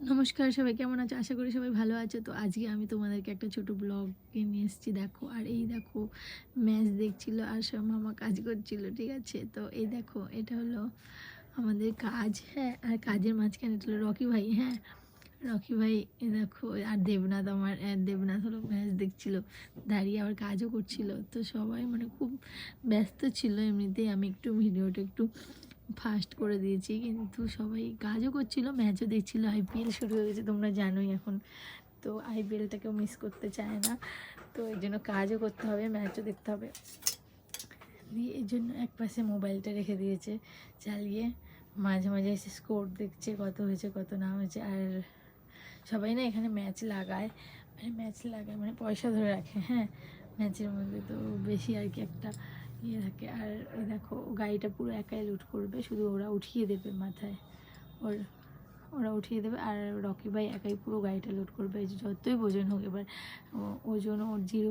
নমস্কার, সবাই কেমন আছো? আশা করি সবাই ভালো আছো। তো আজকে আমি তোমাদেরকে একটা ছোট ব্লগে নিয়ে এসেছি। দেখো, আর এই দেখো ম্যাচ দেখছিল আর সব মামা কাজ করছিল, ঠিক আছে? তো এই দেখো, এটা হলো আমাদের কাজ, হ্যাঁ। আর কাজের মাঝখানে এটা হলো রকি ভাই, হ্যাঁ। রকি ভাই, এ দেখো, আর দেবনাথ, দেবনাথ হলো ম্যাচ দেখছিল, দাঁড়িয়ে আবার কাজও করছিল। তো সবাই মানে খুব ব্যস্ত ছিল। এমনিতেই আমি একটু ভিডিওটা একটু ফাস্ট করে দিয়েছি, কিন্তু সবাই কাজও করছিল, ম্যাচও দেখছিল। আইপিএল শুরু হয়ে গেছে, তোমরা জানোই এখন। তো আইপিএলটাকেও মিস করতে চায় না, তো এই জন্য কাজও করতে হবে, ম্যাচও দেখতে হবে। দিয়ে এই জন্য এক পাশে মোবাইলটা রেখে দিয়েছে চালিয়ে, মাঝে মাঝে এসে স্কোর দেখছে, কত হয়েছে কত না হয়েছে। আর সবাই না এখানে ম্যাচ লাগায় মানে পয়সা ধরে রাখে, হ্যাঁ, ম্যাচের মধ্যে। তো বেশি আর কি একটা ইয়ে থাকে। আর এই দেখো, গাড়িটা পুরো একাই লুট করবে, শুধু ওরা উঠিয়ে দেবে মাথায়, ওর ওরা উঠিয়ে দেবে। আর রকি ভাই একাই পুরো গাড়িটা লোড করবে, যতই ওজন হোক। এবার ওজন ওর জিরো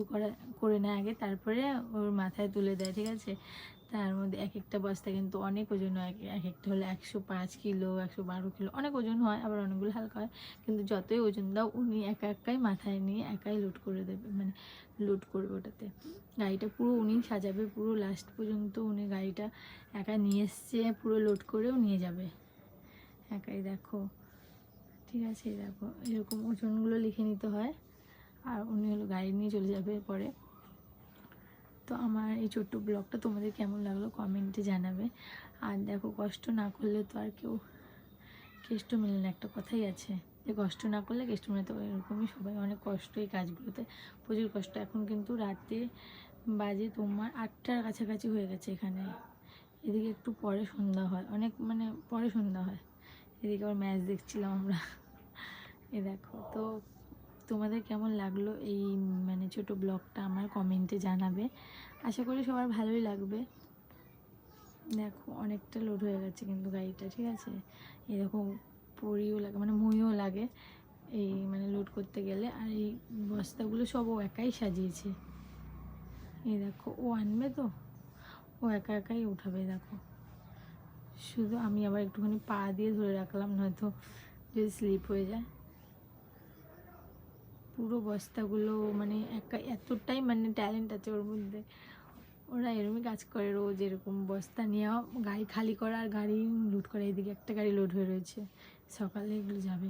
করে নেয় আগে, তারপরে ওর মাথায় তুলে দেয়, ঠিক আছে? তার মধ্যে এক একটা বস্তা কিন্তু অনেক ওজন হয়, এক একটা হলো 105 কিলো, 112 কিলো, অনেক ওজন হয়, আবার অনেকগুলো হালকা হয়। কিন্তু যতই ওজন দাও, উনি একাই মাথায় নিয়ে একাই লোড করে দেবে, মানে লোড করবে ওটাতে। গাড়িটা পুরো উনি সাজাবে, পুরো লাস্ট পর্যন্ত উনি গাড়িটা একা নিয়ে এসছে, পুরো লোড করেও নিয়ে যাবে একাই। দেখো, ঠিক আছে? দেখো, এরকম ওজনগুলো লিখে নিতে হয়, আর উনি হলো গাড়ি নিয়ে চলে যাবে পরে। তো আমার এই ছোট্ট ব্লগটা তোমাদের কেমন লাগলো কমেন্টে জানাবে। আর দেখো, কষ্ট না করলে তো আর কেউ কেষ্ট মেলে না, একটা কথাই আছে যে কষ্ট না করলে কেষ্ট মেলে। তো এরকমই সবাই অনেক কষ্ট এই কাজগুলোতে, প্রচুর কষ্ট। এখন কিন্তু রাতে বাজে তোমার 8টার কাছাকাছি হয়ে গেছে এখানে। এদিকে একটু পরে সন্ধ্যা হয়, অনেক মানে পরে সন্ধ্যা হয়। এদিকে আবার ম্যাচ দেখছিলাম আমরা। এ দেখো, তো তোমাদের কেমন লাগলো এই মানে ছোট ব্লগটা আমার কমেন্টে জানাবে। আশা করি সবার ভালোই লাগবে। দেখো, অনেকটা লোড হয়ে গেছে কিন্তু গাড়িটা, ঠিক আছে? এরকম পরিও লাগে, মানে মুইও লাগে এই মানে লোড করতে গেলে। আর এই বস্তাগুলো সব ও একাই সাজিয়েছে। এই দেখো, ও আনবে তো, ও একা একাই উঠাবে। দেখো, শুধু আমি আবার একটুখানি পা দিয়ে ধরে রাখলাম, নয়তো যদি স্লিপ হয়ে যায়। পুরো বস্তাগুলো মানে একা, এতটাই মানে ট্যালেন্ট আছে ওর মধ্যে। ওরা এরকমই কাজ করে রোজ, এরকম বস্তা নেওয়া, গাড়ি খালি করা আর গাড়ি লোড করা। এদিকে একটা গাড়ি লোড হয়ে রয়েছে, সকালে এগুলো যাবে।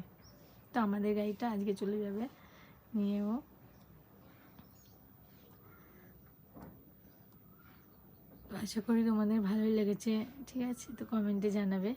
তো আমাদের গাড়িটা আজকে চলে যাবে নিয়েও। আশা করি তোমাদের ভালোই লেগেছে, ঠিক আছে? তো কমেন্টে জানাবে।